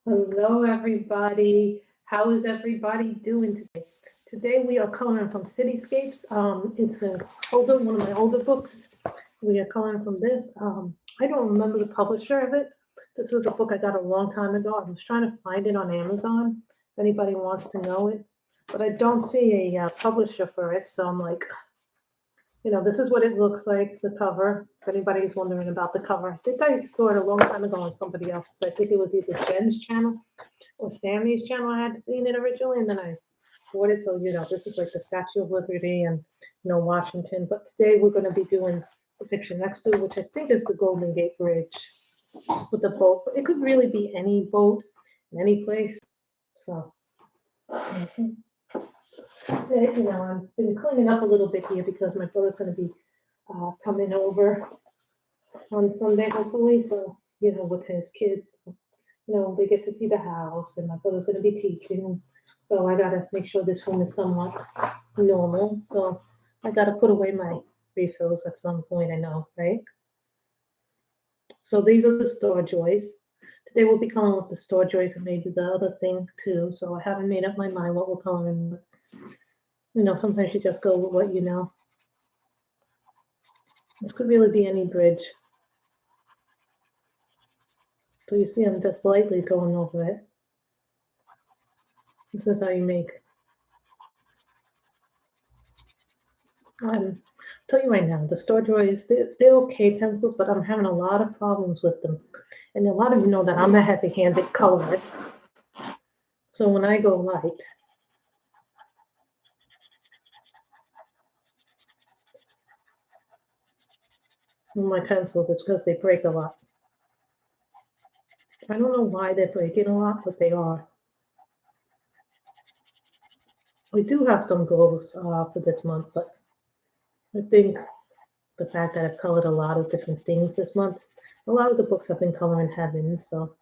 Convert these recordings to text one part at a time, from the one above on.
Hello, everybody. How is everybody doing today? Today we are coloring from Cityscapes. It's one of my older books. We are coloring from this. I don't remember the publisher of it. This was a book I got a long time ago. I was trying to find it on Amazon if anybody wants to know it, but I don't see a publisher for it. So I'm like, this is what it looks like, the cover. If anybody's wondering about the cover, I think I saw it a long time ago on somebody else's. I think it was either Jen's channel or Sammy's channel. I had seen it originally, and then I bought it. So, this is like the Statue of Liberty and, Washington. But today we're going to be doing the picture next to it, which I think is the Golden Gate Bridge with the boat. But it could really be any boat in any place. So, I've been cleaning up a little bit here because my brother's going to be coming over on Sunday, hopefully. So, with his kids, they get to see the house, and my brother's going to be teaching. So I got to make sure this room is somewhat normal. So I got to put away my refills at some point, I know, right? So these are the store joys. Today we'll be coloring with the store joys and maybe the other thing too. So I haven't made up my mind what we're coloring with. Sometimes you just go with what you know. This could really be any bridge. So you see I'm just lightly going over it. This is how you make. Tell you right now, the store joys, they're okay pencils, but I'm having a lot of problems with them. And a lot of you know that I'm a heavy-handed colorist. So when I go light, with my pencils, it's because they break a lot. I don't know why they're breaking a lot, but they are. We do have some goals for this month, but I think the fact that I've colored a lot of different things this month, a lot of the books I've been coloring heavens, so.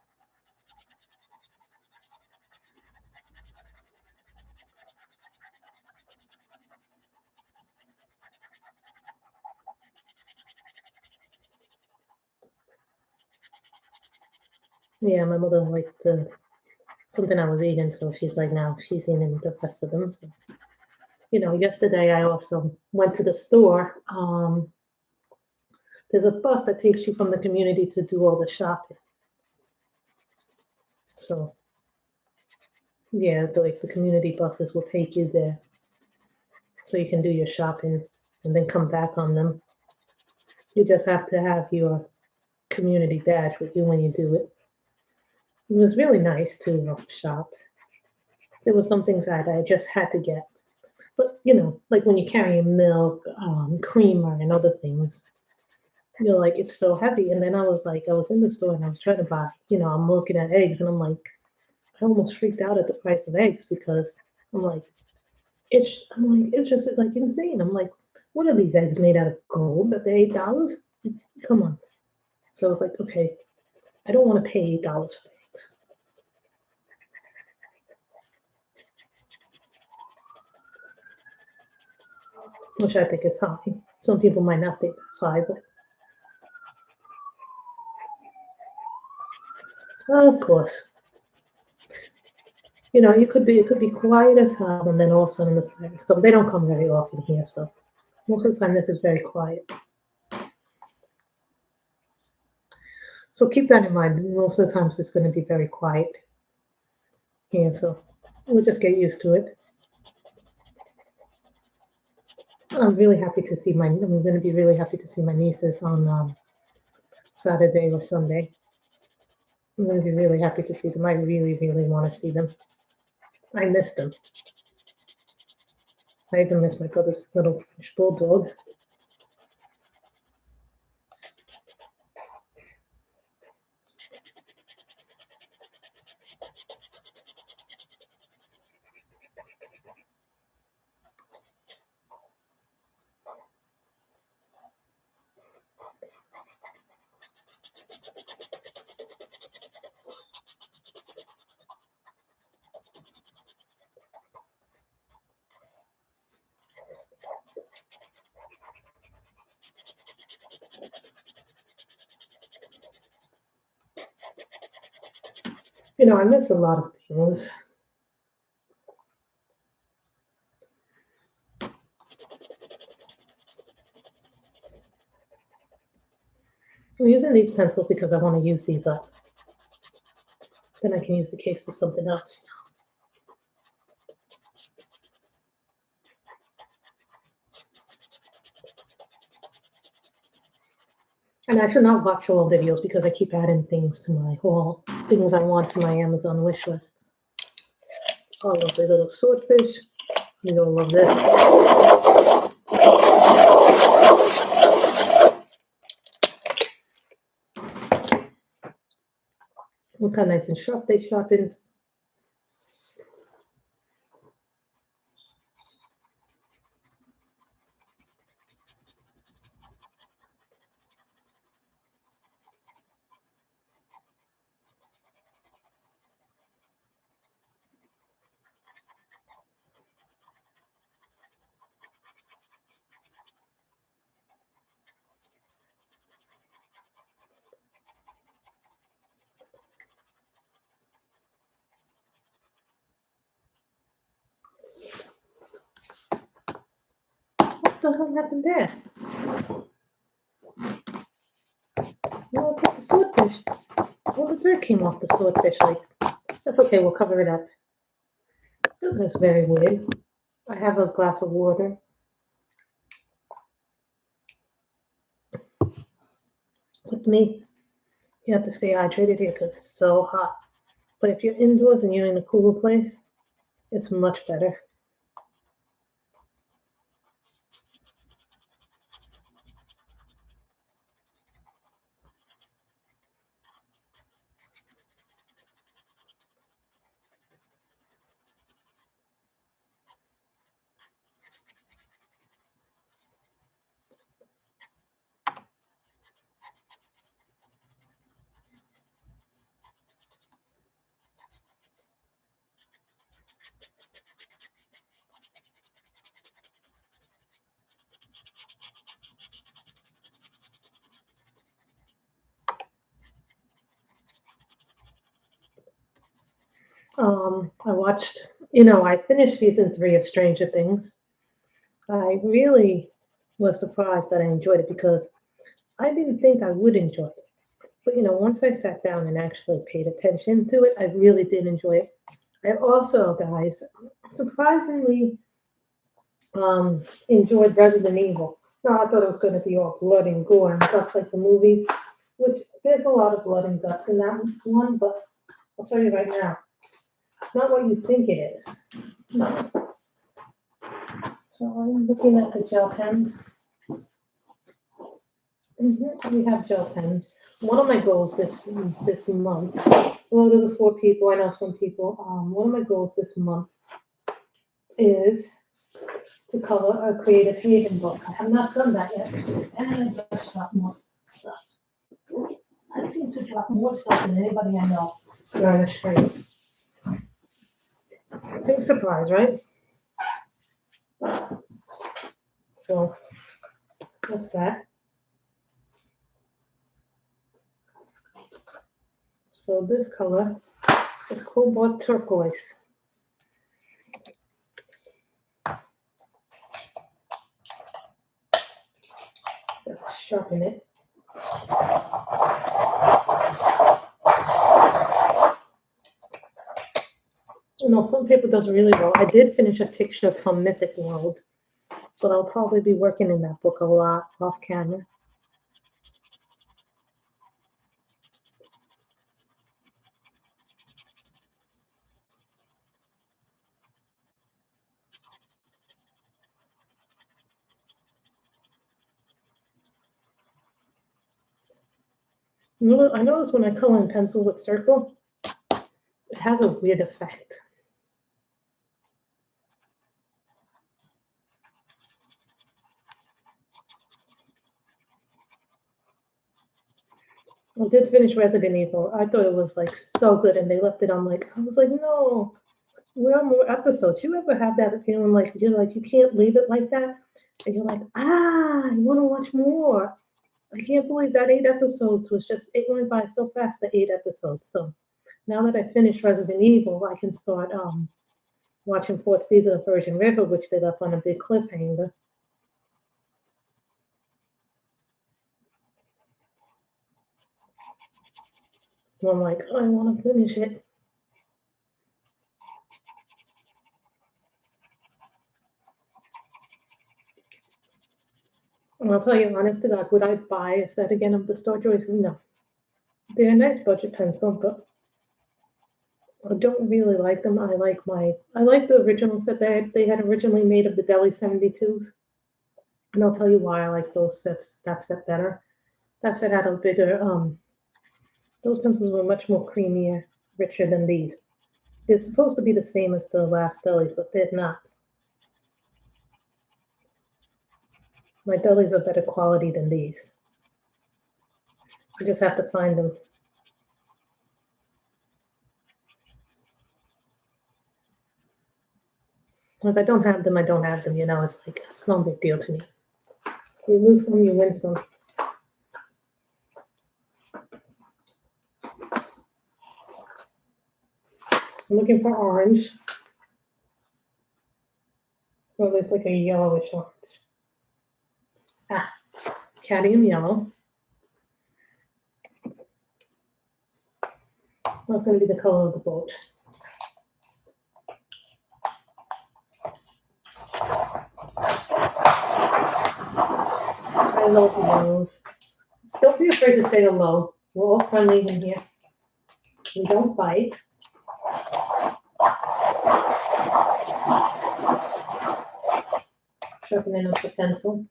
Yeah, my mother liked something I was eating, so she's like, now she's eating the rest of them. So. Yesterday I also went to the store. There's a bus that takes you from the community to do all the shopping. So, yeah, the community buses will take you there, so you can do your shopping and then come back on them. You just have to have your community badge with you when you do it. It was really nice to shop. There were some things that I just had to get. But, like when you're carrying milk, creamer, and other things, you're like, it's so heavy. And then I was in the store and I was trying to buy, I'm looking at eggs and I'm like, I almost freaked out at the price of eggs because it's just like insane. I'm like, what are these eggs made out of gold? That they're $8? Come on. So I was like, okay, I don't want to pay $8 for eggs. Which I think is high. Some people might not think that's high, but of course. It could be quiet as hell, and then all of a sudden the sirens come. They don't come very often here, so most of the time this is very quiet. So keep that in mind. Most of the times it's going to be very quiet here, so we'll just get used to it. I'm really happy to see I'm going to be really happy to see my nieces on Saturday or Sunday. I'm going to be really happy to see them. I really, really want to see them. I miss them. I even miss my brother's little French bulldog. You know, I miss a lot of things. I'm using these pencils because I want to use these up. Then I can use the case for something else. And I should not watch all videos because I keep adding things to my haul, things I want to my Amazon wish list. Oh, lovely little swordfish. You don't love this. Look how nice and sharp they sharpened. What the hell happened there? No, I put the swordfish. Well, the dirt came off the swordfish. Like, that's okay. We'll cover it up. This is very weird. I have a glass of water. With me, you have to stay hydrated here because it's so hot. But if you're indoors and you're in a cooler place, it's much better. I watched, I finished season 3 of Stranger Things. I really was surprised that I enjoyed it because I didn't think I would enjoy it. But once I sat down and actually paid attention to it, I really did enjoy it. I also, guys, surprisingly enjoyed Resident Evil. Now, I thought it was going to be all blood and gore and guts like the movies, which there's a lot of blood and guts in that one, but I'll tell you right now, it's not what you think it is. So I'm looking at the gel pens. We have gel pens. One of my goals this month, well, to the 4 people, I know some people, one of my goals this month is to cover a Creative Haven book. I have not done that yet, and I just got more stuff. I seem to drop more stuff than anybody I know during the stream. Big surprise, right? So that's that. So this color is cobalt turquoise. Let's sharpen it. Some paper does really well. I did finish a picture from Mythic World, but I'll probably be working in that book a lot off camera. I notice when I color in pencil with circle, it has a weird effect. I did finish Resident Evil. I thought it was like so good, and they left it on I was like, no, where are more episodes? You ever have that feeling like you can't leave it like that, and you're like, you want to watch more? I can't believe that 8 episodes was just it went by so fast. The 8 episodes. So Now that I finished Resident Evil, I can start watching fourth season of Virgin River, which they left on a big cliffhanger. And I'm like, oh, I want to finish it. And I'll tell you, honest to God, would I buy a set again of the Star Joys? No. They're a nice budget pencil, but I don't really like them. I like the original set that they had originally made of the Deli 72s. And I'll tell you why I like those sets, that set better. That set had a bigger, those pencils were much more creamier, richer than these. They're supposed to be the same as the last delis, but they're not. My delis are better quality than these. You just have to find them. If I don't have them, I don't have them. You know, it's like, it's no big deal to me. You lose some, you win some. I'm looking for orange. Well, it's like a yellowish orange. Ah, cadmium yellow. That's going to be the color of the boat. I love those. Don't be afraid to say hello. We're all friendly in here. We don't bite. Sharpening up the pencil.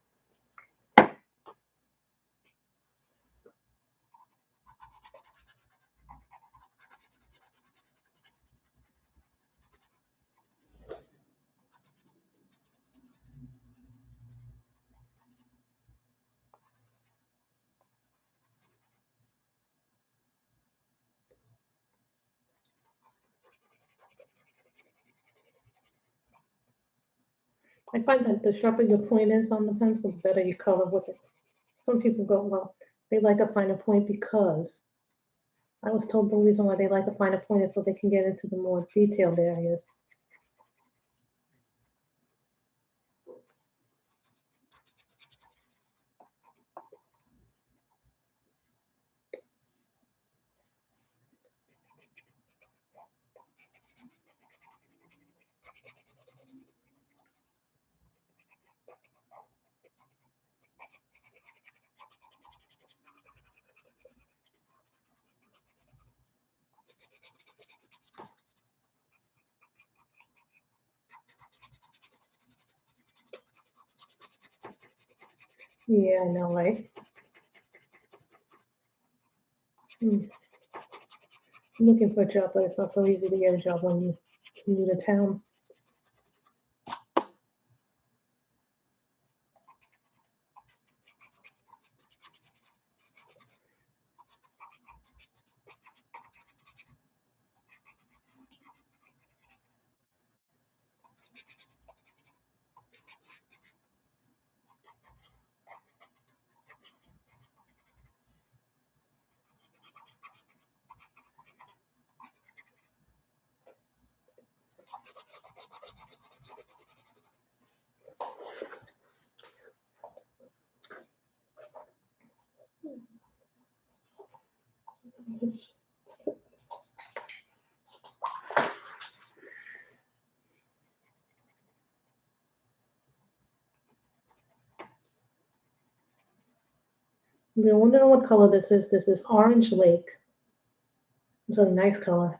I find that the sharper your point is on the pencil, the better you color with it. Some people go, well, they like a finer point because I was told the reason why they like a finer point is so they can get into the more detailed areas. Yeah, I know, right? I'm looking for a job, but it's not so easy to get a job when you need a town. You're wondering what color this is. This is Orange Lake. It's a nice color.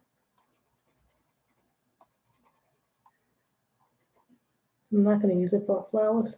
I'm not going to use it for flowers.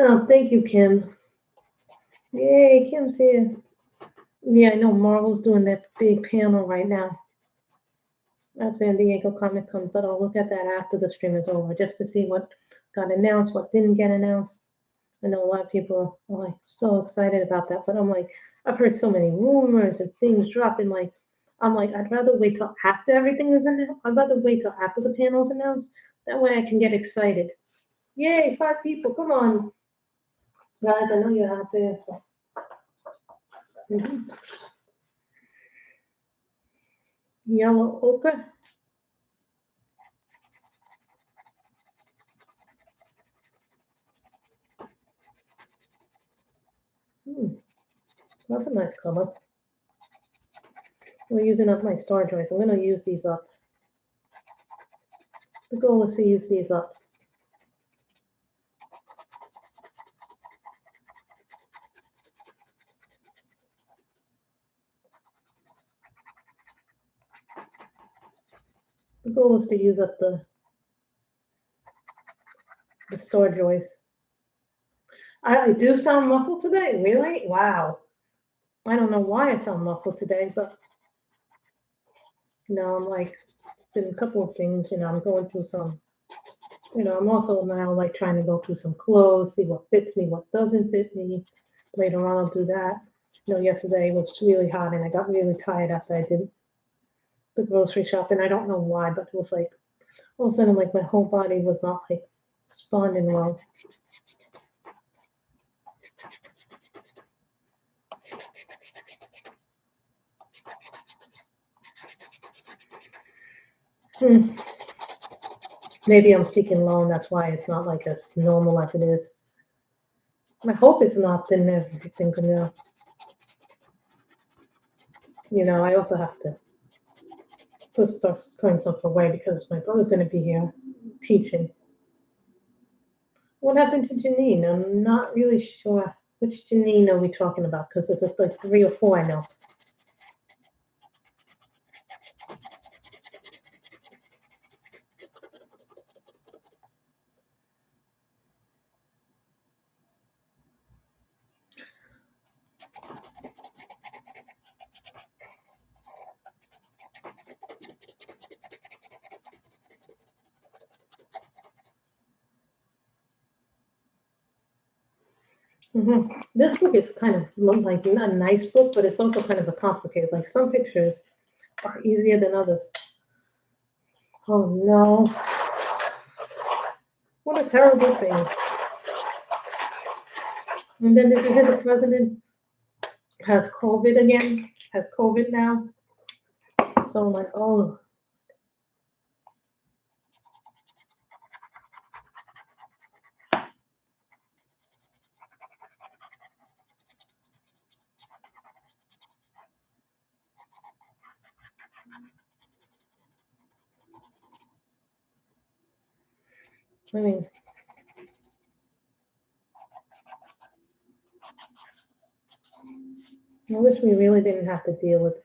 Oh, thank you, Kim. Yay, Kim's here. Yeah, I know Marvel's doing that big panel right now at San Diego Comic Con, but I'll look at that after the stream is over just to see what got announced, what didn't get announced. I know a lot of people are like so excited about that, but I'm like, I've heard so many rumors and things dropping. Like, I'm like, I'd rather wait till after everything is announced. I'd rather wait till after the panel's announced. That way I can get excited. Yay, 5 people, come on. Guys, I know you're out there, so. Mhm. Yellow ochre. Hmm, that's a nice color. We're using up my storage joints. I'm going to use these up. The goal is to use these up. The goal is to use up the storage joints. I do sound muffled today? Really? Wow. I don't know why I sound muffled today, but I'm like, been a couple of things, I'm going through some, I'm also now like trying to go through some clothes, see what fits me, what doesn't fit me. Later on, I'll do that. Yesterday was really hot and I got really tired after I did the grocery shopping. I don't know why, but it was like, all of a sudden, like my whole body was not like responding well. Maybe I'm speaking low and that's why it's not like as normal as it is. I hope it's not, then everything can go. I also have to put stuff, putting stuff away because my brother's going to be here teaching. What happened to Janine? I'm not really sure. Which Janine are we talking about? Because there's like 3 or 4 I know. This book is kind of like not a nice book, but it's also kind of a complicated. Like some pictures are easier than others. Oh no. What a terrible thing. And then did you hear the president has COVID again? Has COVID now? So I'm like, oh. I mean, I wish we really didn't have to deal with it.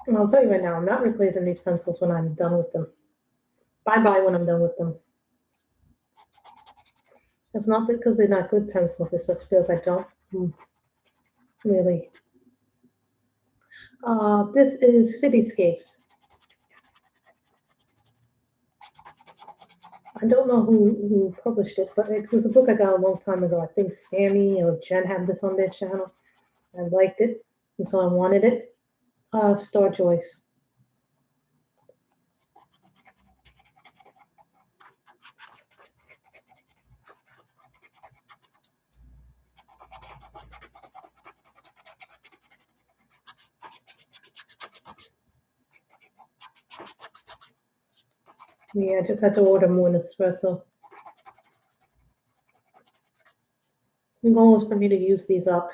And I'll tell you right now, I'm not replacing these pencils when I'm done with them. Bye-bye when I'm done with them. It's not because they're not good pencils, it's just because I don't really. This is Cityscapes. I don't know who published it, but it was a book I got a long time ago. I think Sammy or Jen had this on their channel. I liked it, and so I wanted it. Star Joyce. Yeah, I just had to order more espresso. The goal is for me to use these up.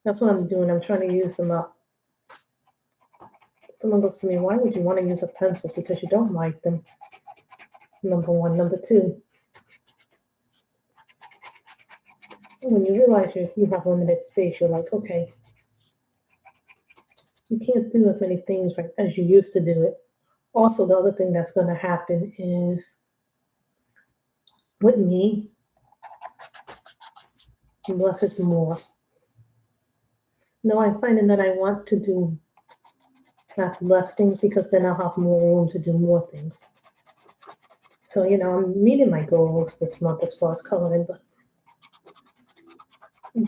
That's what I'm doing. I'm trying to use them up. Someone goes to me, why would you want to use a pencil? Because you don't like them. Number one. Number two, when you realize you have limited space, you're like, okay, you can't do as many things right as you used to do it. Also, the other thing that's going to happen is with me, less is more. No, I'm finding that I want to have less things because then I'll have more room to do more things. So, I'm meeting my goals this month as far as coloring, but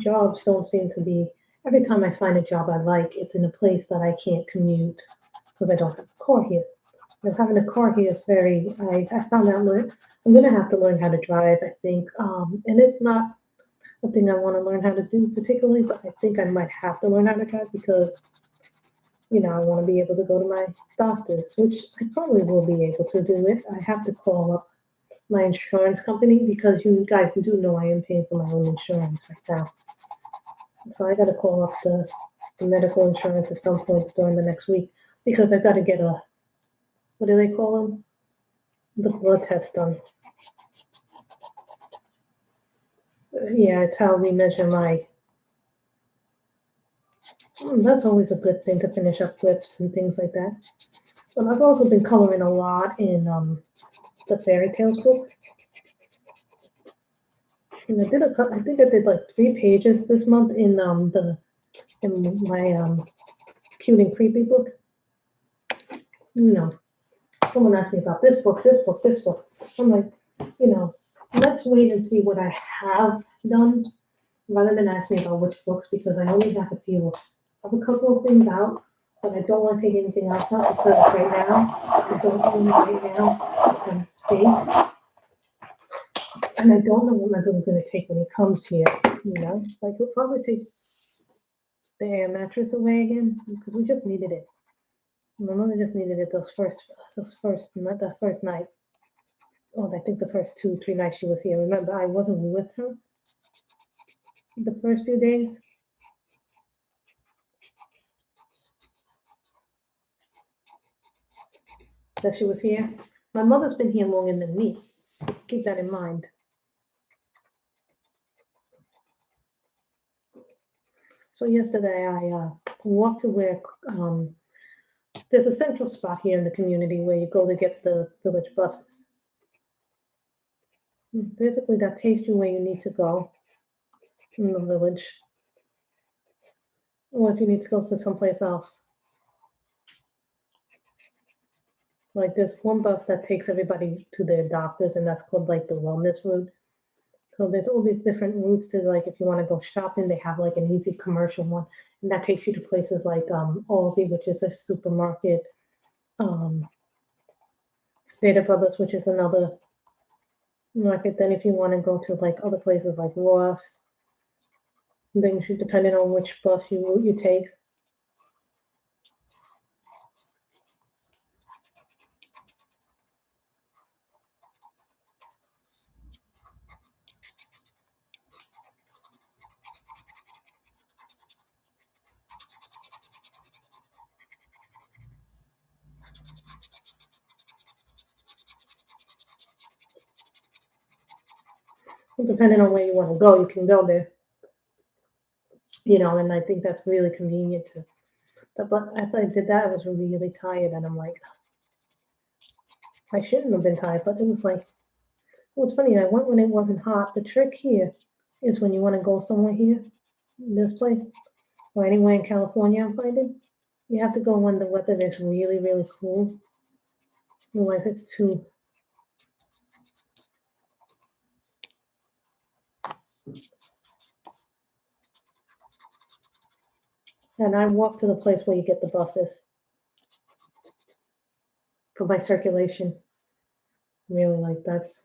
jobs don't seem to be, every time I find a job I like, it's in a place that I can't commute because I don't have a car here. Having a car here is I found out I'm going to have to learn how to drive, I think. And it's not a thing I want to learn how to do particularly, but I think I might have to learn how to drive because, I want to be able to go to my doctors, which I probably will be able to do it. I have to call up my insurance company because you guys do know I am paying for my own insurance right now. So I got to call up the medical insurance at some point during the next week because I've got to get what do they call them? The blood test done. Yeah, it's how we measure my. That's always a good thing to finish up clips and things like that. But I've also been coloring a lot in the fairy tales book. And I think I did like 3 pages this month in my cute and creepy book. Someone asked me about this book. I'm like, let's wait and see what I have done rather than ask me about which books because I only have a couple of things out, but I don't want to take anything else out because right now I don't own right now have space. And I don't know what my brother's going to take when he comes here, Like, he'll probably take the air mattress away again because we just needed it. My mother just needed it not that first night. Oh, I think the first 2-3 nights she was here. Remember, I wasn't with her the first few days. That she was here. My mother's been here longer than me. Keep that in mind. So yesterday I walked to where there's a central spot here in the community where you go to get the village buses. Basically, that takes you where you need to go in the village, or if you need to go to someplace else. Like there's one bus that takes everybody to their doctors, and that's called like the wellness route. So there's all these different routes to like if you want to go shopping, they have like an easy commercial one, and that takes you to places like Aldi, which is a supermarket, Stater Brothers, which is another market. Then if you want to go to like other places like Ross, then depending on which bus you take. Depending on where you want to go, you can go there. And I think that's really convenient too. But after I did that, I was really tired, and I'm like, I shouldn't have been tired, but it was like, it's funny, I went when it wasn't hot. The trick here is when you want to go somewhere here, this place, or anywhere in California, I'm finding, you have to go when the weather is really cool. Otherwise, it's too. And I walk to the place where you get the buses for my circulation. Really, like that's.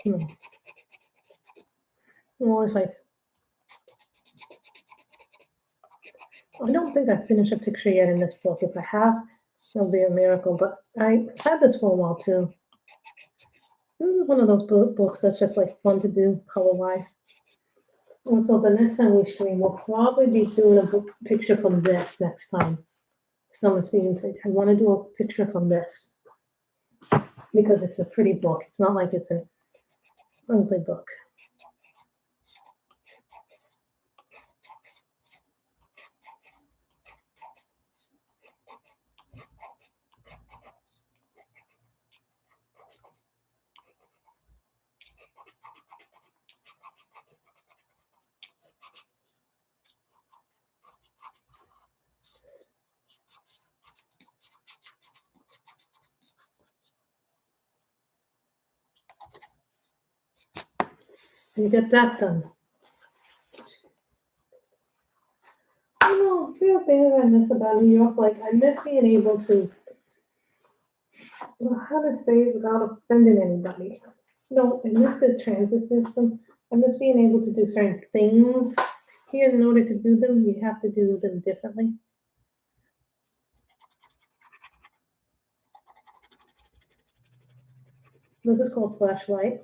I'm always like, I don't think I finished a picture yet in this book. If I have, it'll be a miracle. But I had this for a while too. This is one of those books that's just like fun to do color-wise. And so the next time we stream, we'll probably be doing a book picture from this next time. Someone see and say, I want to do a picture from this because it's a pretty book. It's not like it's an ugly book. You get that done. I don't know, there are things I miss about New York. Like, I miss being able to, well, how to say it without offending anybody. No, I miss the transit system. I miss being able to do certain things. Here, in order to do them, you have to do them differently. This is called flashlight.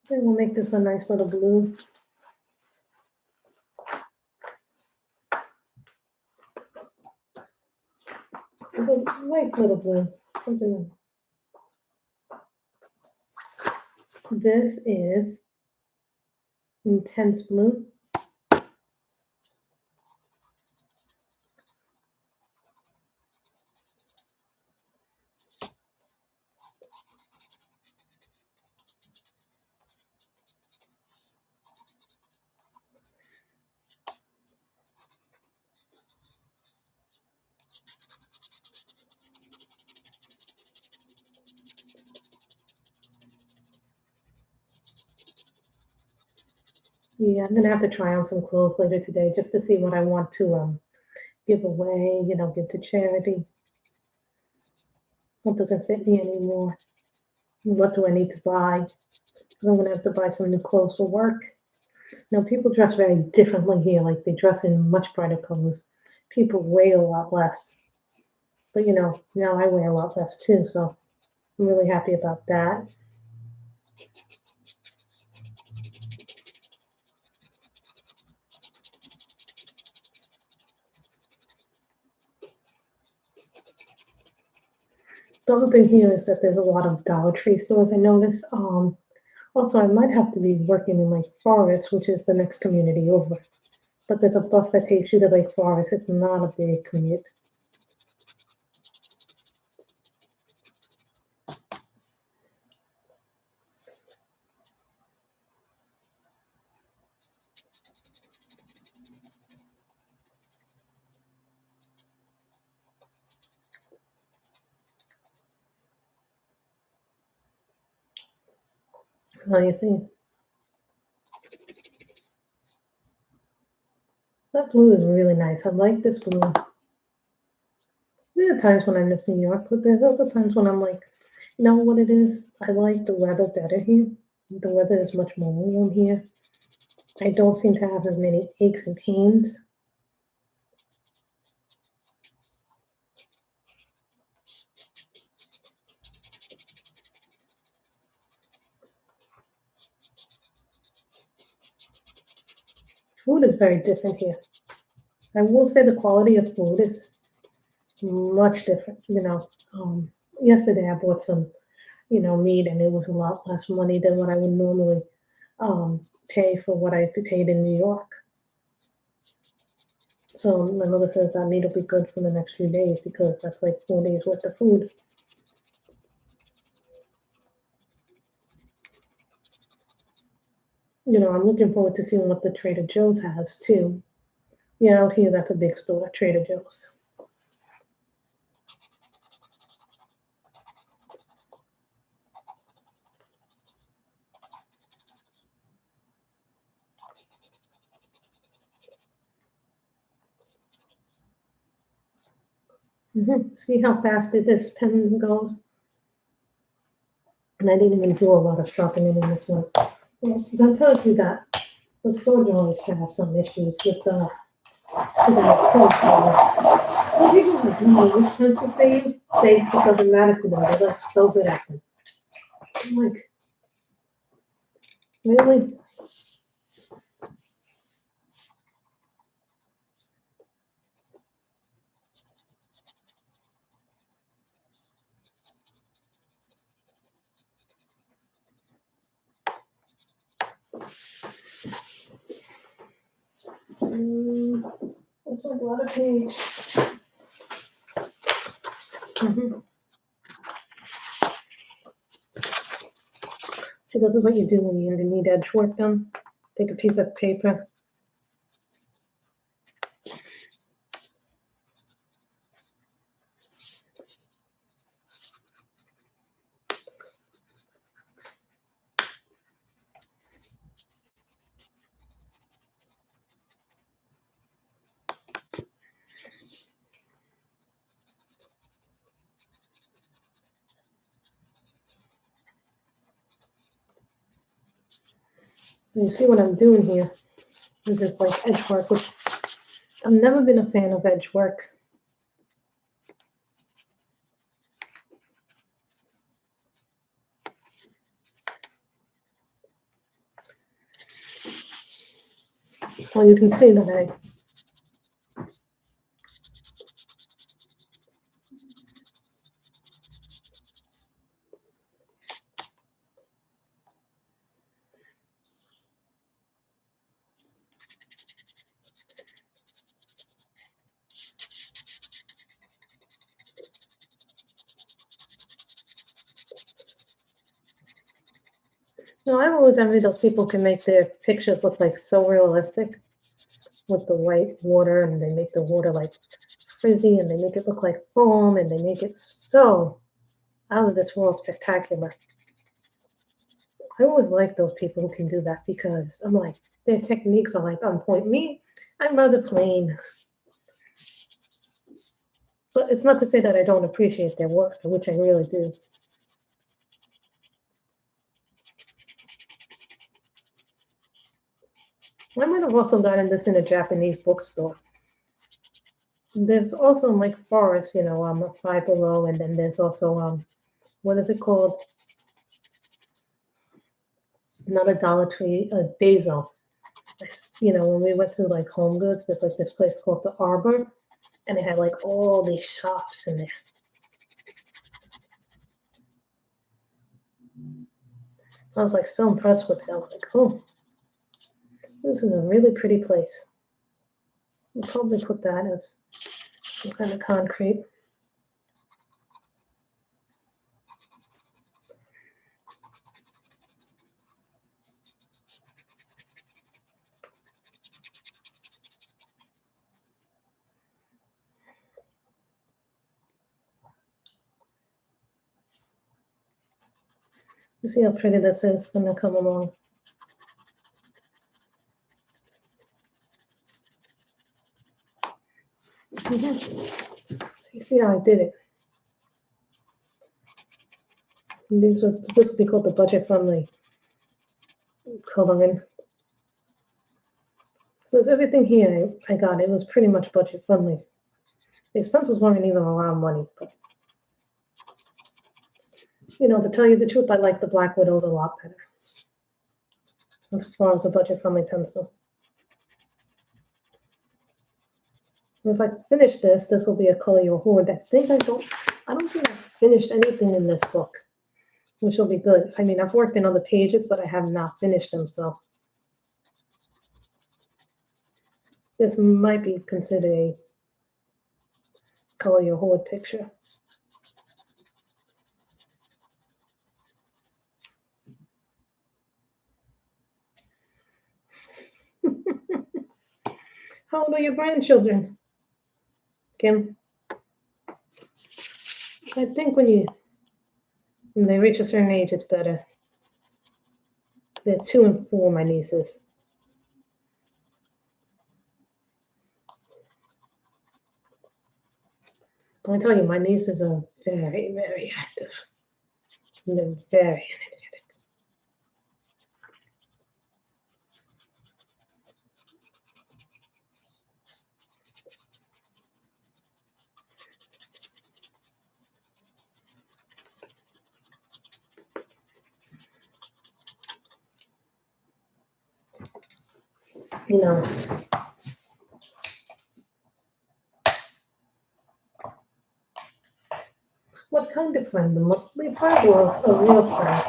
And we'll make this a nice little blue. A nice little blue. Something. This is intense blue. Yeah, I'm gonna have to try on some clothes later today just to see what I want to give away, give to charity. What doesn't fit me anymore? What do I need to buy? 'Cause I'm gonna have to buy some new clothes for work. People dress very differently here. Like they dress in much brighter colors. People weigh a lot less. But now I weigh a lot less too, so I'm really happy about that. The other thing here is that there's a lot of Dollar Tree stores I notice. Also, I might have to be working in Lake Forest, which is the next community over. But there's a bus that takes you to Lake Forest. It's not a big commute. So you see, that blue is really nice. I like this blue. There are times when I miss New York, but there's also times when I'm like, you know what it is? I like the weather better here. The weather is much more warm here. I don't seem to have as many aches and pains. Food is very different here. I will say the quality of food is much different. Yesterday I bought some, meat, and it was a lot less money than what I would normally pay for what I paid in New York. So my mother says that meat will be good for the next few days because that's like 4 days worth of food. I'm looking forward to seeing what the Trader Joe's has too. Yeah, out here that's a big store, Trader Joe's. See how fast this pen goes? And I didn't even do a lot of sharpening in this one. So that tells you that the stores always have some issues with the pen. Some people like, no, which pencils they use, it doesn't matter to them. They're so good at them. I'm like, really? That's like a lot of page. See, this is what you do when you need edge work done. Take a piece of paper. And you see what I'm doing here with this like edge work, which I've never been a fan of edge work. Well, you can see that I've always envied those people who can make their pictures look like so realistic with the white water, and they make the water like frizzy, and they make it look like foam, and they make it so out of this world spectacular. I always like those people who can do that because I'm like, their techniques are like on point. Me, I'm rather plain. But it's not to say that I don't appreciate their work, which I really do. I might have also gotten this in a Japanese bookstore. There's also like Forest, Five Below, and then there's also what is it called? Not a Dollar Tree, a Dazo. When we went to like Home Goods, there's like this place called the Arbor, and they had like all these shops in there. I was like so impressed with it. I was like, oh, this is a really pretty place. We'll probably put that as some kind of concrete. You see how pretty this is when they come along. So you see how I did it. And this will be called the budget-friendly coloring. Because everything here I got, it was pretty much budget-friendly. The expenses weren't even a lot of money, but to tell you the truth, I like the Black Widows a lot better as far as a budget-friendly pencil. If I finish this will be a color your hoard. I don't think I've finished anything in this book, which will be good. I mean, I've worked in other pages, but I have not finished them, so this might be considered a color your hoard picture. How old are your grandchildren, Kim? I think when they reach a certain age, it's better. They're 2 and 4, my nieces. I tell you, my nieces are very, very active. They're very energetic. You know, what kind of friend? A monthly friend or a real friend?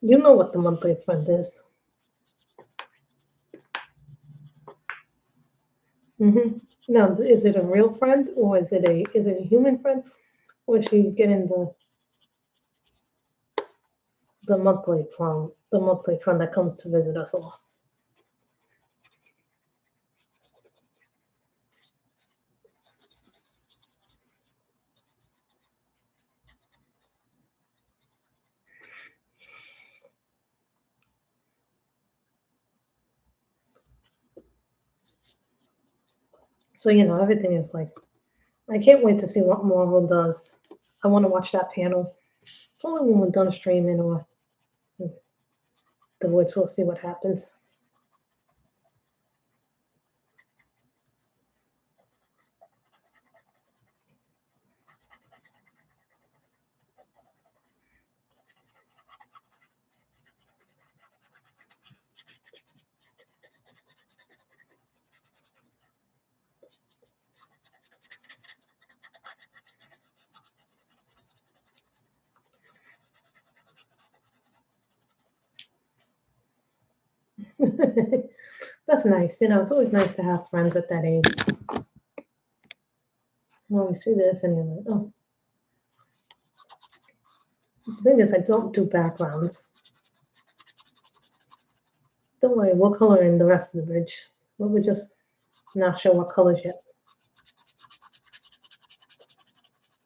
You know what the monthly friend is. Now, is it a real friend or is it a human friend, or is she getting the monthly friend that comes to visit us all? So everything is like, I can't wait to see what Marvel does. I want to watch that panel. It's only when we're done streaming or the woods. We'll see what happens. That's nice. It's always nice to have friends at that age. When we see this and you're like, oh. The thing is, I don't do backgrounds. Don't worry, we'll color in the rest of the bridge. We'll just not show what colors yet.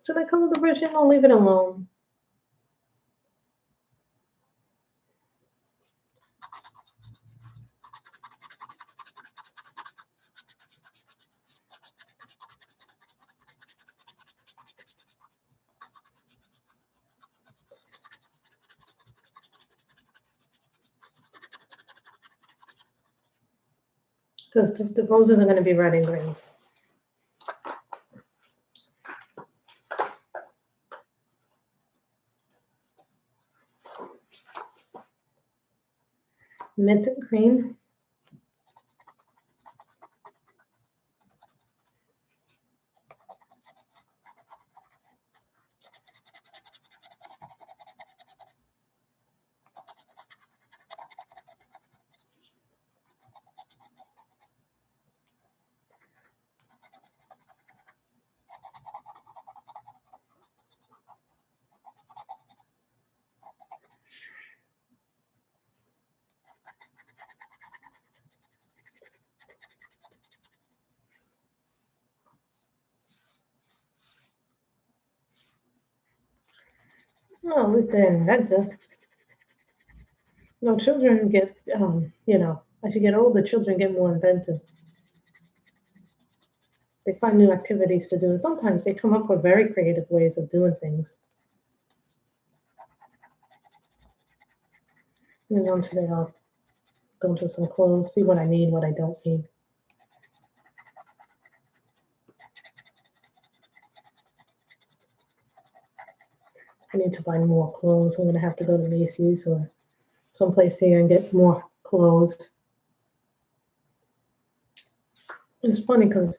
Should I color the bridge in or leave it alone? Because the roses are going to be red and green. Mint and cream. Oh, at least they're inventive. No, children get, as you get older, children get more inventive. They find new activities to do, and sometimes they come up with very creative ways of doing things. Today I'll go through some clothes, see what I need, what I don't need. I need to buy more clothes. I'm going to have to go to Macy's or someplace here and get more clothes. It's funny because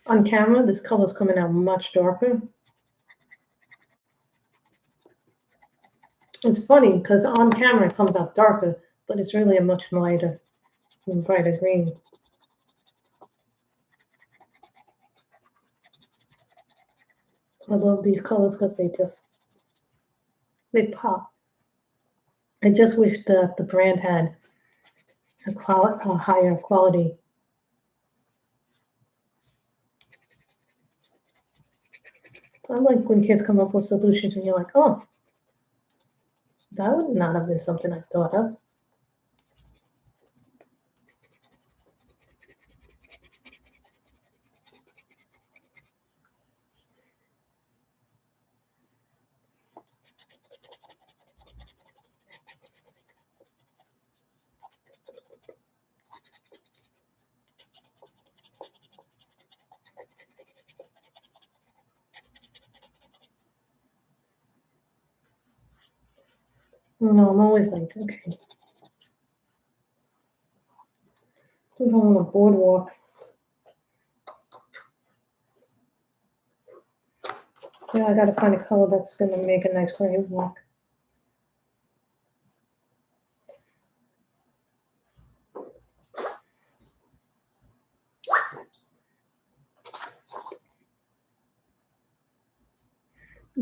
on camera, this color is coming out much darker. It's funny because on camera it comes out darker, but it's really a much lighter and brighter green. I love these colors because they pop. I just wish that the brand had a higher quality. I like when kids come up with solutions and you're like, oh, that would not have been something I thought of. No, I'm always like, okay. I'm going on a boardwalk. Yeah, I gotta find a color that's gonna make a nice gray walk.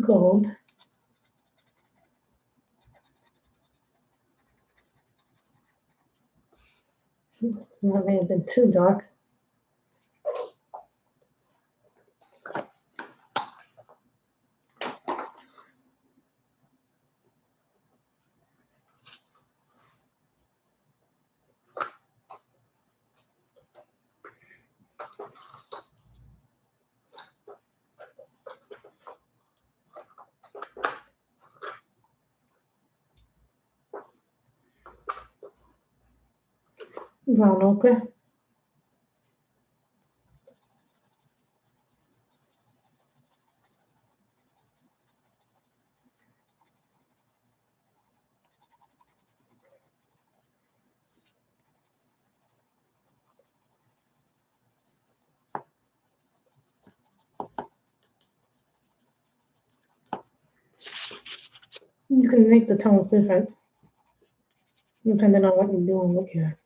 Gold. That may have been too dark. Brown ochre. You can make the tones different depending on what you're doing with your.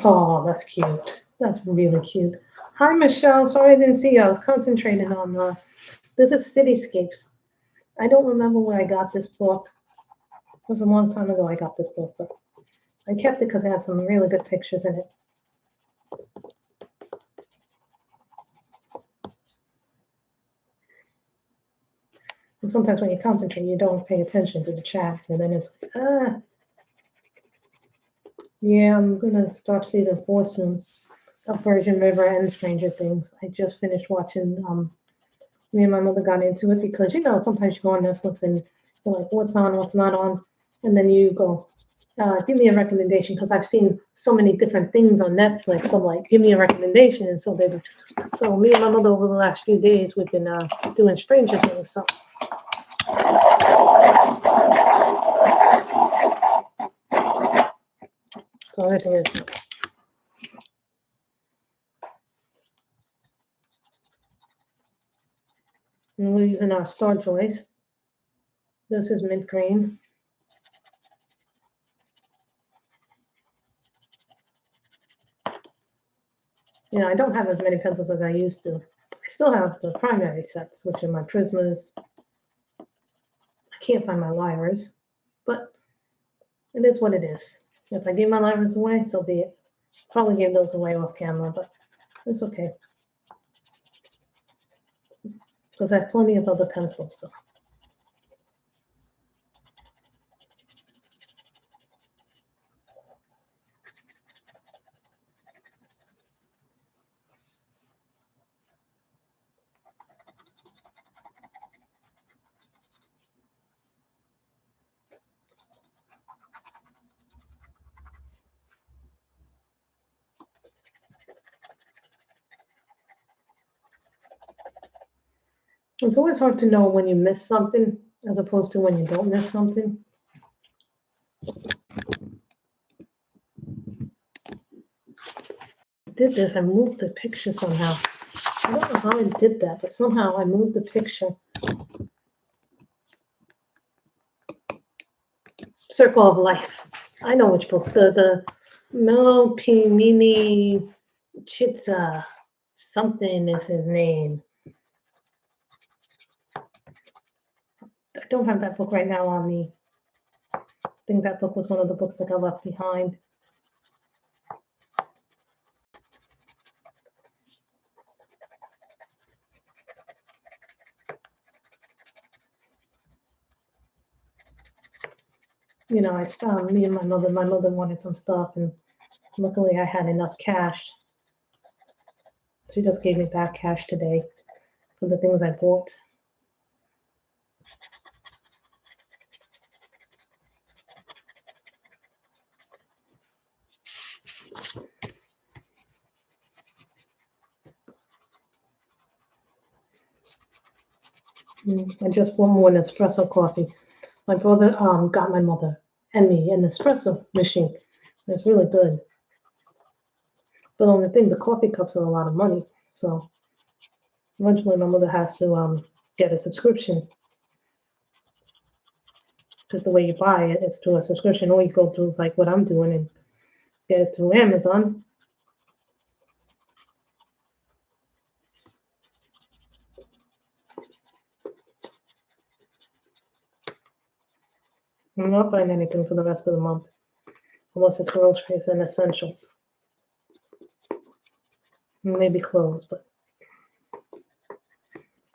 Oh, that's cute. That's really cute. Hi, Michelle. Sorry I didn't see you. I was concentrating on this is Cityscapes. I don't remember where I got this book. It was a long time ago I got this book, but I kept it because it had some really good pictures in it. And sometimes when you concentrate, you don't pay attention to the chat, and then it's like, Yeah, I'm gonna start season 4 soon of Virgin River and Stranger Things. I just finished watching. Me and my mother got into it because sometimes you go on Netflix and you're like, what's on, what's not on, and then you go, give me a recommendation because I've seen so many different things on Netflix. So I'm like, give me a recommendation, and so me and my mother over the last few days we've been doing Stranger Things. So. So everything is. And we're using our Star Joys. This is mint green. I don't have as many pencils as I used to. I still have the primary sets, which are my Prismas. I can't find my Lyras, but it is what it is. If I give my Lyras away, so be it. Probably gave those away off camera, but it's okay. Because I have plenty of other pencils, so. It's always hard to know when you miss something as opposed to when you don't miss something. I did this, I moved the picture somehow. I don't know how I did that, but somehow I moved the picture. Circle of Life. I know which book. The Melo P. Mini Chitza. Something is his name. I don't have that book right now on me. I think that book was one of the books that got left behind. You know, I saw me and my mother wanted some stuff, and luckily I had enough cash. She just gave me back cash today for the things I bought. I just bought more espresso coffee. My brother got my mother and me an espresso machine. It's really good. But only thing, the coffee cups are a lot of money. So eventually my mother has to get a subscription. Because the way you buy it is through a subscription, or you go through like what I'm doing and get it through Amazon. I'm not buying anything for the rest of the month, unless it's groceries and essentials. Maybe clothes, but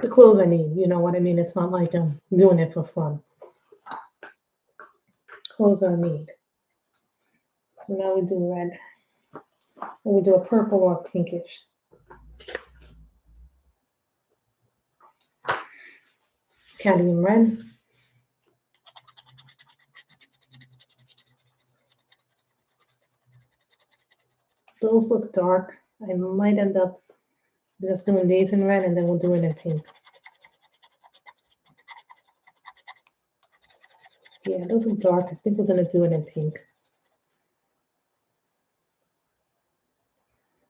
the clothes I need, you know what I mean? It's not like I'm doing it for fun. Clothes I need. So now we do red. And we do a purple or pinkish. Cadmium red. Those look dark. I might end up just doing these in red, and then we'll do it in pink. Yeah, those are dark. I think we're going to do it in pink.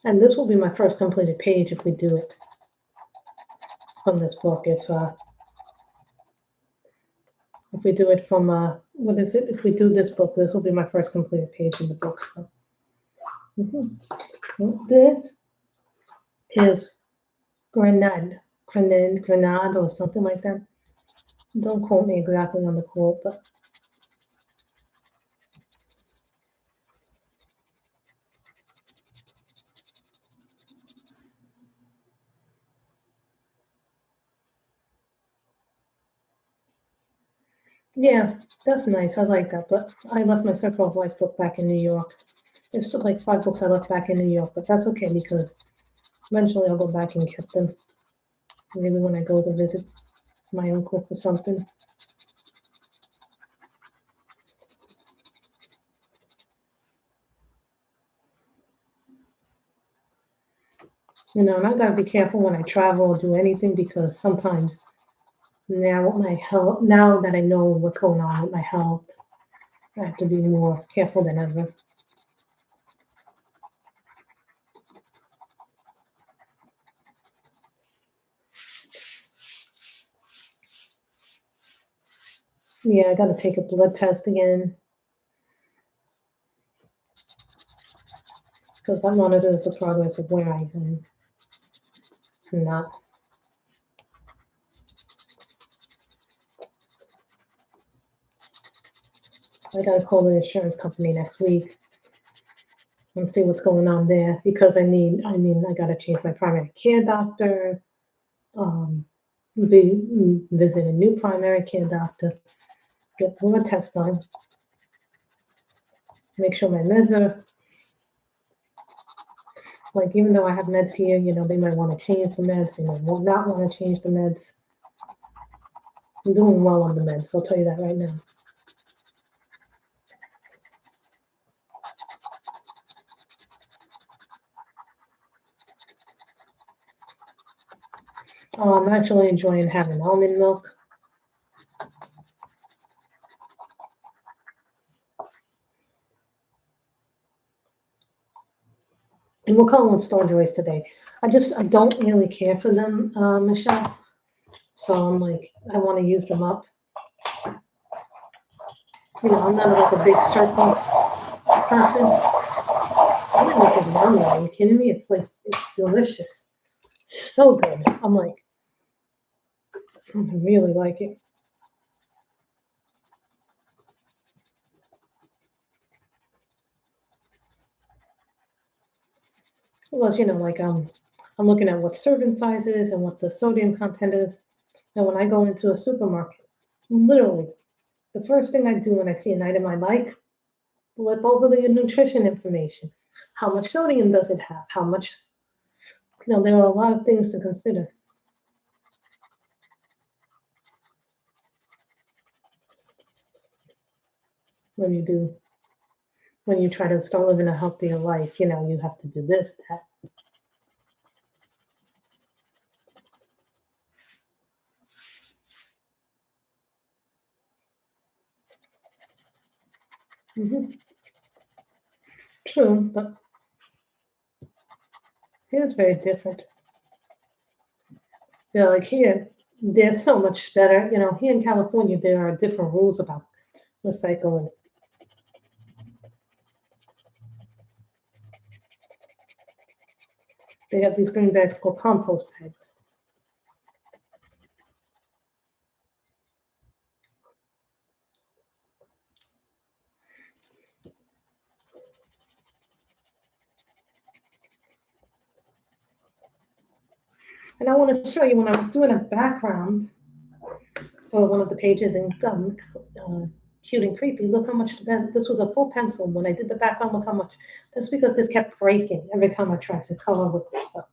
And this will be my first completed page if we do it from this book. If we do it from, what is it? If we do this book, this will be my first completed page in the book. So. This is Grenade, or something like that. Don't quote me exactly on the quote, but yeah, that's nice. I like that. But I left my Circle of Life book back in New York. There's like 5 books I left back in New York, but that's okay because eventually I'll go back and get them. Maybe when I go to visit my uncle for something. You know, and I gotta be careful when I travel or do anything because sometimes now with my health, now that I know what's going on with my health, I have to be more careful than ever. Yeah, I gotta take a blood test again because that monitors the progress of where I am and not. I gotta call the insurance company next week and see what's going on there because I gotta change my primary care doctor, visit a new primary care doctor, get blood tests done, make sure my meds are, like, even though I have meds here, you know, they might want to change the meds, they might not want to change the meds. I'm doing well on the meds, I'll tell you that right now. I'm actually enjoying having almond milk. And we're calling with Star Joys today. I don't really care for them, Michelle. So I'm like, I want to use them up. You know, I'm not like a big circle person. I'm gonna make it yummy. Are you kidding me? It's delicious. So good. I'm like, I really like it. Well, you know, like I'm looking at what serving size is and what the sodium content is. And when I go into a supermarket, literally, the first thing I do when I see an item I like, flip over the nutrition information. How much sodium does it have? How much, there are a lot of things to consider when you try to start living a healthier life. You have to do this, that. True, but here it's very different. Like here, they're so much better. Here in California, there are different rules about recycling. They have these green bags called compost bags. And I want to show you when I was doing a background for one of the pages in Cute and Creepy, look how much this was a full pencil. When I did the background, look how much. That's because this kept breaking every time I tried to color with this stuff.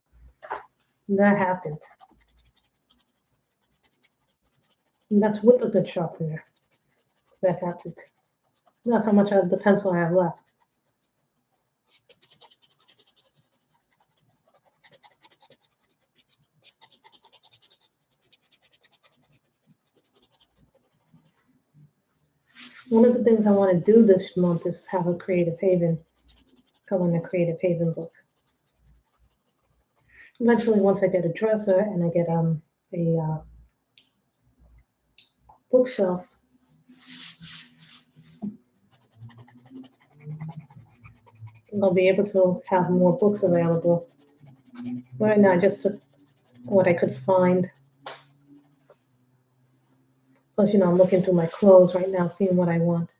And that happened. And that's with a good sharpener. That happened. That's how much of the pencil I have left. One of the things I want to do this month is have a Creative Haven, color in a Creative Haven book. Eventually, once I get a dresser and I get a bookshelf, I'll be able to have more books available. Right now, I just took what I could find. Plus, I'm looking through my clothes right now, seeing what I want.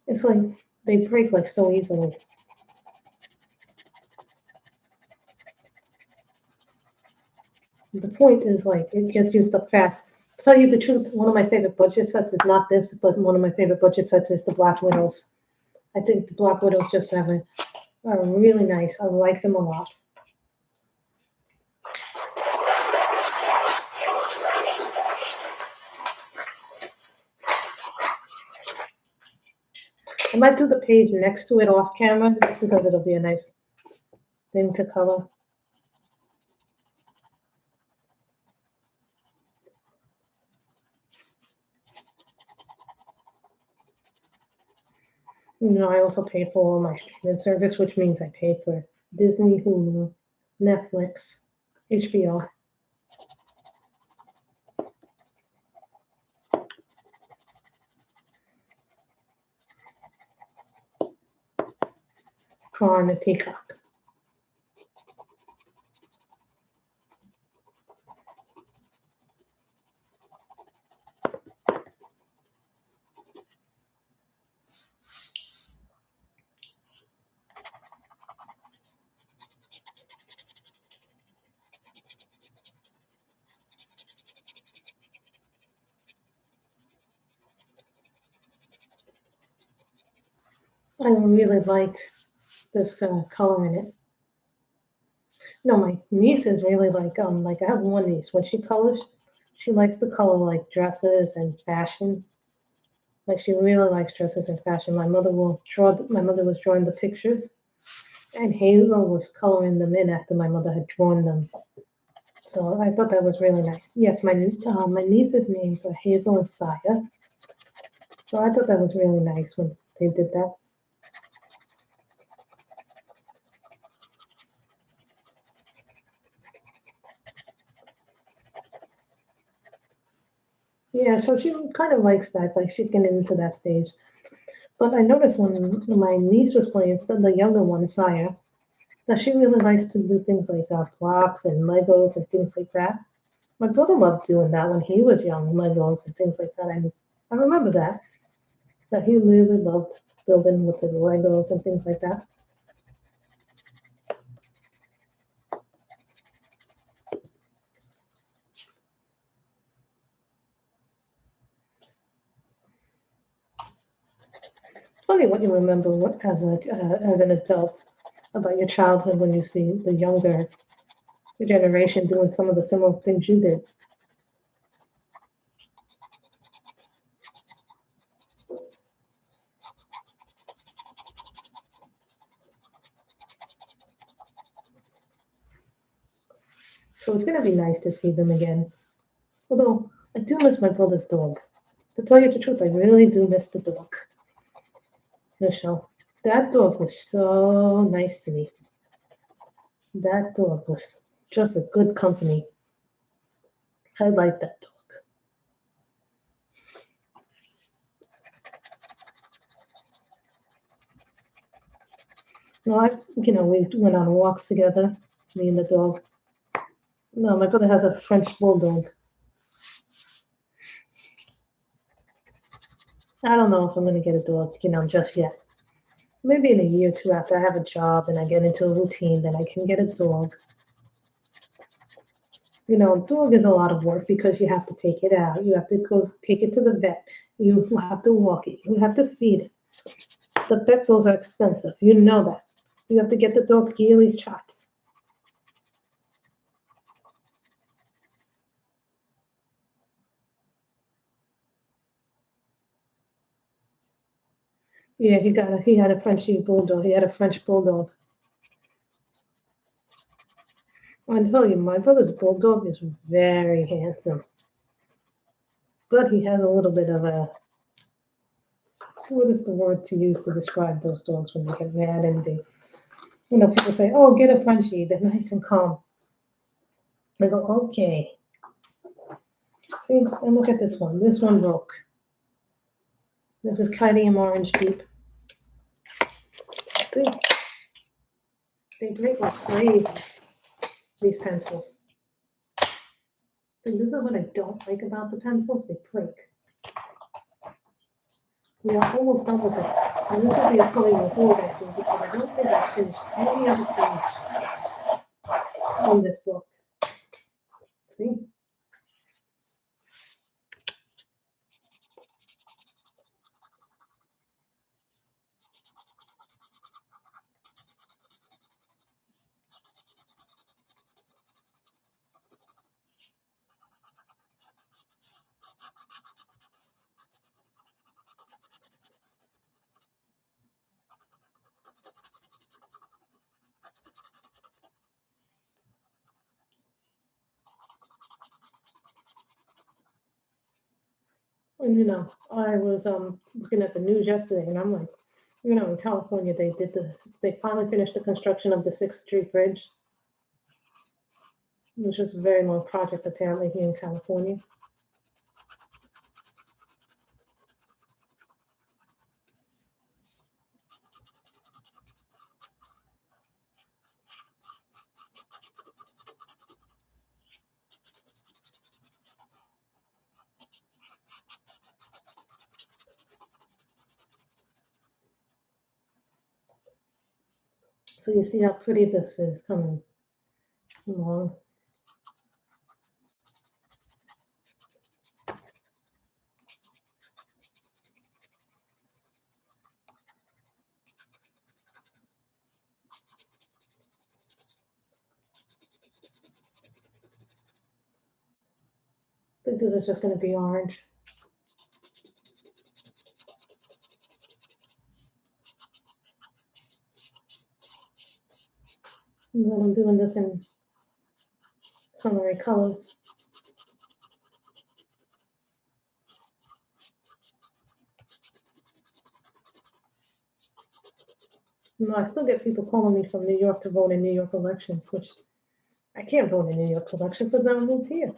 It's like they break like so easily. The point is like it gets used up fast. To tell you the truth, one of my favorite budget sets is not this, but one of my favorite budget sets is the Black Widows. I think the Black Widows just are really nice. I like them a lot. I might do the page next to it off camera just because it'll be a nice thing to color. I also pay for all my streaming service, which means I pay for Disney, Hulu, Netflix, HBO. Prime and Peacock. I really like this color in it. No, my nieces really like I have one niece. When she colors, she likes to color like dresses and fashion. Like she really likes dresses and fashion. My mother was drawing the pictures, and Hazel was coloring them in after my mother had drawn them. So I thought that was really nice. Yes, my nieces' names are Hazel and Saya. So I thought that was really nice when they did that. Yeah, so she kind of likes that. Like she's getting into that stage. But I noticed when my niece was playing, so the younger one, Saya, that she really likes to do things like blocks and Legos and things like that. My brother loved doing that when he was young, Legos and things like that. I remember that he really loved building with his Legos and things like that. Funny what you remember as an adult about your childhood when you see the younger generation doing some of the similar things you did. So it's gonna be nice to see them again. Although I do miss my brother's dog. To tell you the truth, I really do miss the dog. Michelle, that dog was so nice to me. That dog was just a good company. I like that dog. No, we went on walks together, me and the dog. No, my brother has a French bulldog. I don't know if I'm gonna get a dog, just yet. Maybe in a year or two after I have a job and I get into a routine, then I can get a dog. Dog is a lot of work because you have to take it out. You have to go take it to the vet. You have to walk it. You have to feed it. The vet bills are expensive. You know that. You have to get the dog yearly shots. Yeah, he had a Frenchie bulldog. He had a French bulldog. I tell you, my brother's bulldog is very handsome, but he has a little bit of a, what is the word to use to describe those dogs when they get mad and people say, "Oh, get a Frenchie. They're nice and calm." I go, "Okay." See, and look at this one. This one broke. This is Kydium Orange Deep. See, they break like crazy. These pencils. And this is what I don't like about the pencils. They break. We are almost done with it. And this will be a fully report, I think, because I don't think I finished any other page in this book. See? And I was looking at the news yesterday, and I'm like, in California, they finally finished the construction of the 6th Street Bridge, which is a very long project apparently here in California. So you see how pretty this is coming along. I think this is just going to be orange. And then I'm doing this in summery colors. I still get people calling me from New York to vote in New York elections, which I can't vote in New York elections because I moved here.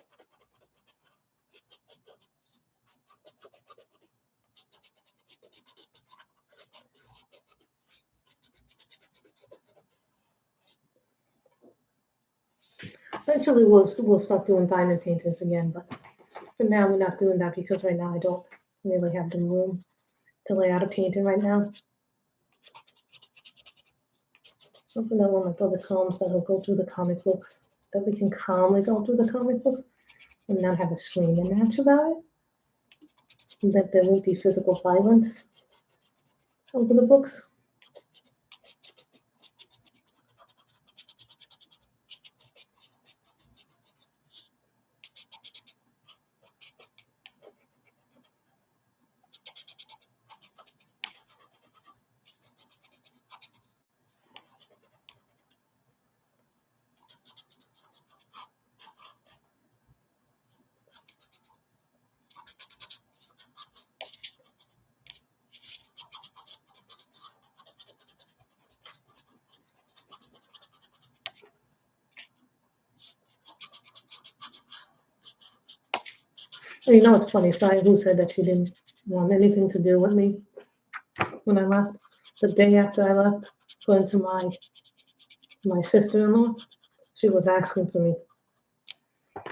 Eventually, we'll start doing diamond paintings again, but for now, we're not doing that because right now I don't really have the room to lay out a painting right now. Something that one of my brother combs that'll go through the comic books, that we can calmly go through the comic books and not have a screaming match about it. And that there won't be physical violence over the books. You know, it's funny, Sai, who said that she didn't want anything to do with me when I left, the day after I left, going to my sister-in-law, she was asking for me. I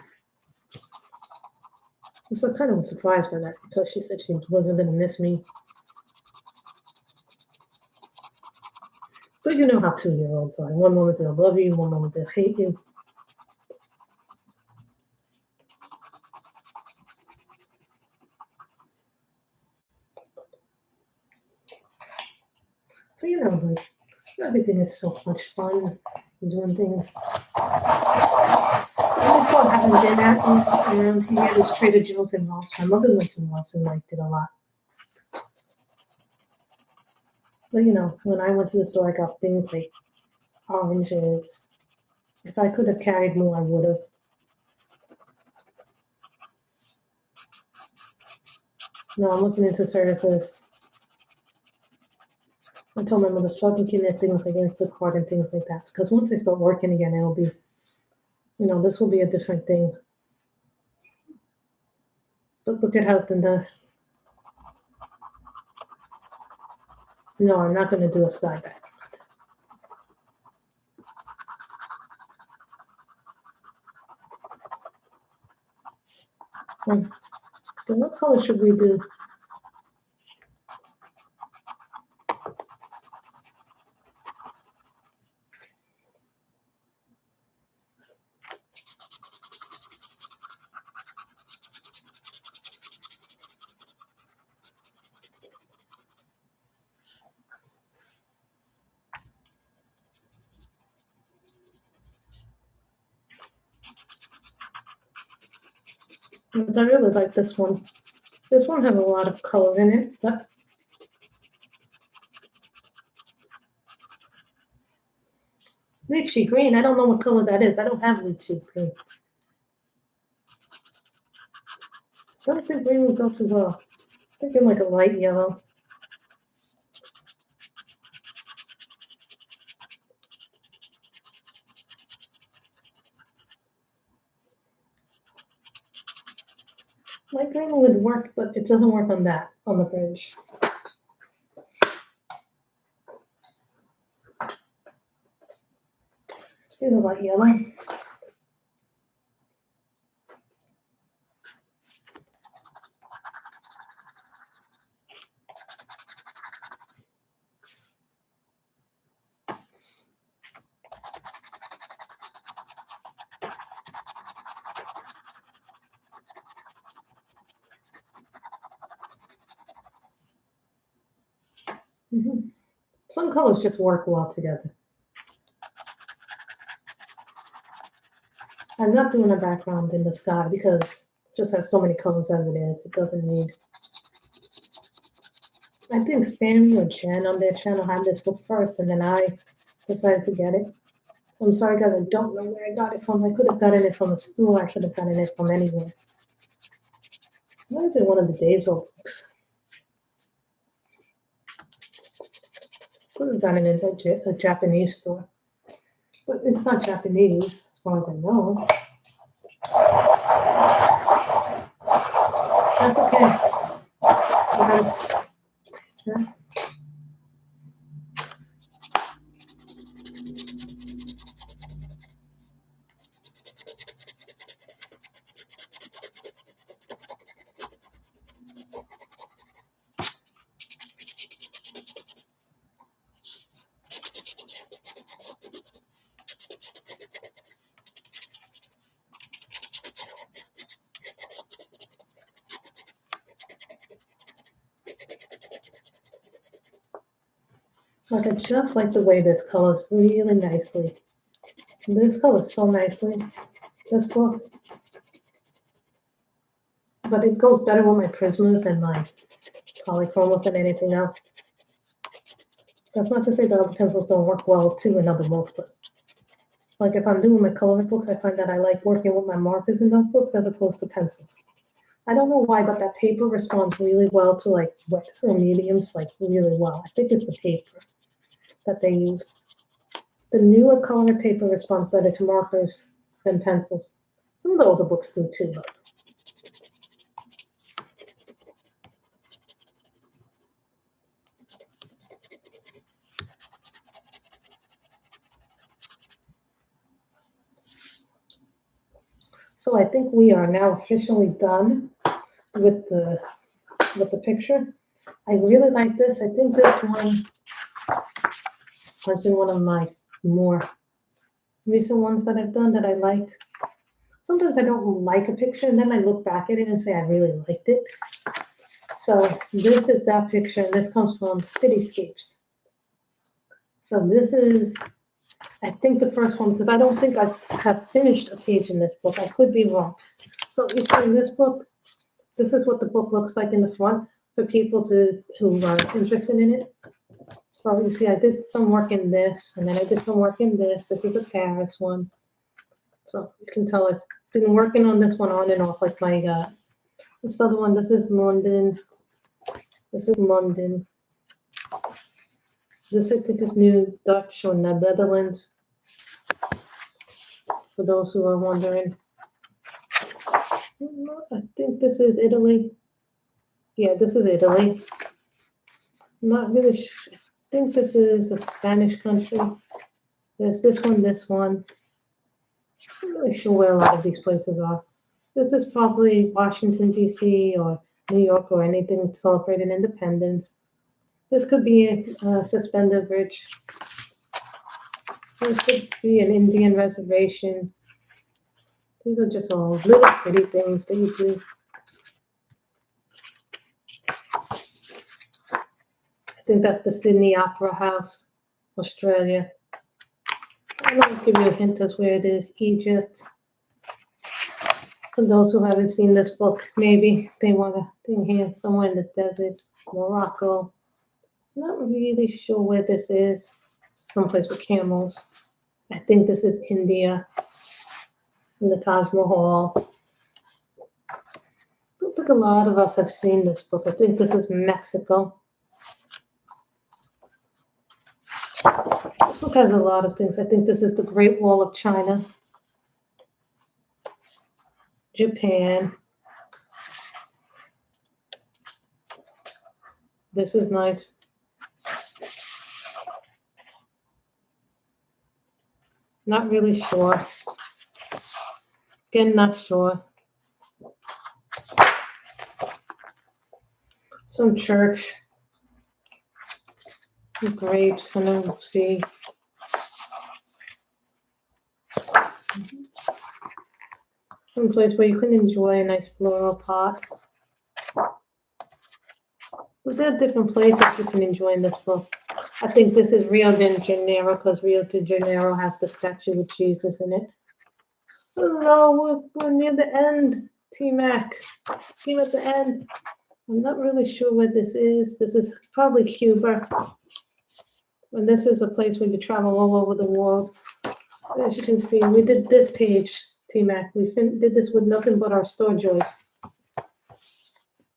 was kind of surprised by that because she said she wasn't going to miss me. But you know how 2-year-olds are. One moment they'll love you, one moment they'll hate you. So, you know, like, everything is so much fun doing things. This one I haven't been at around here. There's Trader Joe's in Ross. My mother went to Ross and liked it a lot. But, you know, when I went to the store, I got things like oranges. If I could have carried more, I would have. No, I'm looking into services. I told my mother, start looking at things like Instacart and things like that. Because once they start working again, it'll be, you know, this will be a different thing. But look at how no, I'm not going to do a sky background. So what color should we do? I really like this one. This one has a lot of color in it, but lychee green, I don't know what color that is. I don't have lychee green. I don't think green would go too well. I'm thinking like a light yellow. Light green would work, but it doesn't work on the bridge. Here's a light yellow. Some colors just work well together. I'm not doing a background in the sky because it just has so many colors as it is. It doesn't need. I think Sammy or Jen on their channel had this book first, and then I decided to get it. I'm sorry, guys, I don't know where I got it from. I could have gotten it from a store. I should have gotten it from anywhere. Might have been one of the Days Old books. Could have gotten it at a Japanese store. But it's not Japanese, as far as I know. That's okay. Like I just like the way this colors really nicely. This colors so nicely, this book. But it goes better with my Prismas and my polychromos than anything else. That's not to say the other pencils don't work well too in other books, but like if I'm doing my coloring books, I find that I like working with my markers in those books as opposed to pencils. I don't know why, but that paper responds really well to like wet or mediums, like really well. I think it's the paper that they use. The newer color paper responds better to markers than pencils. Some of the older books do too, but so I think we are now officially done with the picture. I really like this. I think this one has been one of my more recent ones that I've done that I like. Sometimes I don't like a picture and then I look back at it and say I really liked it. So this is that picture, and this comes from Cityscapes. So this is, I think, the first one, because I don't think I have finished a page in this book. I could be wrong. So you see in this book, this is what the book looks like in the front for people who are interested in it. So you see I did some work in this, and then I did some work in this. This is a Paris one. So you can tell I've been working on this one on and off, like my, this other one, this is London. This is London. This I think is New Dutch or Netherlands, for those who are wondering. I think this is Italy. Yeah, this is Italy. Not really sure. I think this is a Spanish country. There's this one, this one. I'm not really sure where a lot of these places are. This is probably Washington, D.C. or New York or anything celebrating independence. This could be a suspended bridge. This could be an Indian reservation. These are just all little pretty things that you do. I think that's the Sydney Opera House, Australia. I'll just give you a hint as where it is, Egypt. For those who haven't seen this book, maybe they want to think here somewhere in the desert, Morocco. Not really sure where this is. Someplace with camels. I think this is India. In the Taj Mahal. I don't think a lot of us have seen this book. I think this is Mexico. This book has a lot of things. I think this is the Great Wall of China. Japan. This is nice. Not really sure. Again, not sure. Some church. Grapes, I don't see. Some place where you can enjoy a nice floral pot. But there are different places you can enjoy in this book. I think this is Rio de Janeiro because Rio de Janeiro has the statue of Jesus in it. Hello, we're near the end, T-Mac. Team at the end. I'm not really sure where this is. This is probably Cuba. And this is a place where you travel all over the world. As you can see, we did this page, T-Mac. We did this with nothing but our Store Joys.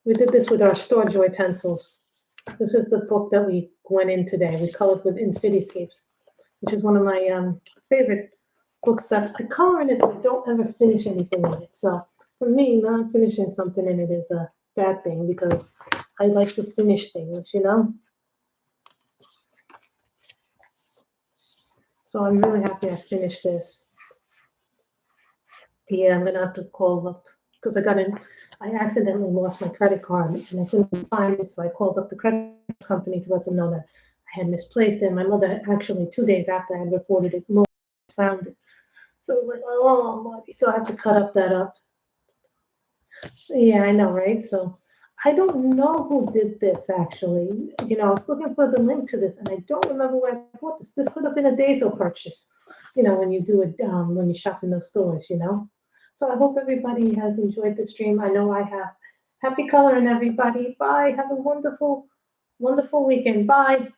We did this with our Store Joy pencils. This is the book that we went in today. We colored in Cityscapes, which is one of my favorite books that I color in it, but I don't ever finish anything in it. So for me, not finishing something in it is a bad thing because I like to finish things, you know? So I'm really happy I finished this. Yeah, I'm gonna have to call up because I accidentally lost my credit card and I couldn't find it, so I called up the credit company to let them know that I had misplaced it. And my mother actually 2 days after I had reported it, found it. So it was like, oh, so I have to cut up that up. Yeah, I know, right? So I don't know who did this actually. You know, I was looking for the link to this and I don't remember where I bought this. This could have been a Daisel purchase, you know, when you do it, when you shop in those stores, you know. So I hope everybody has enjoyed the stream. I know I have. Happy coloring, everybody. Bye. Have a wonderful, wonderful weekend. Bye.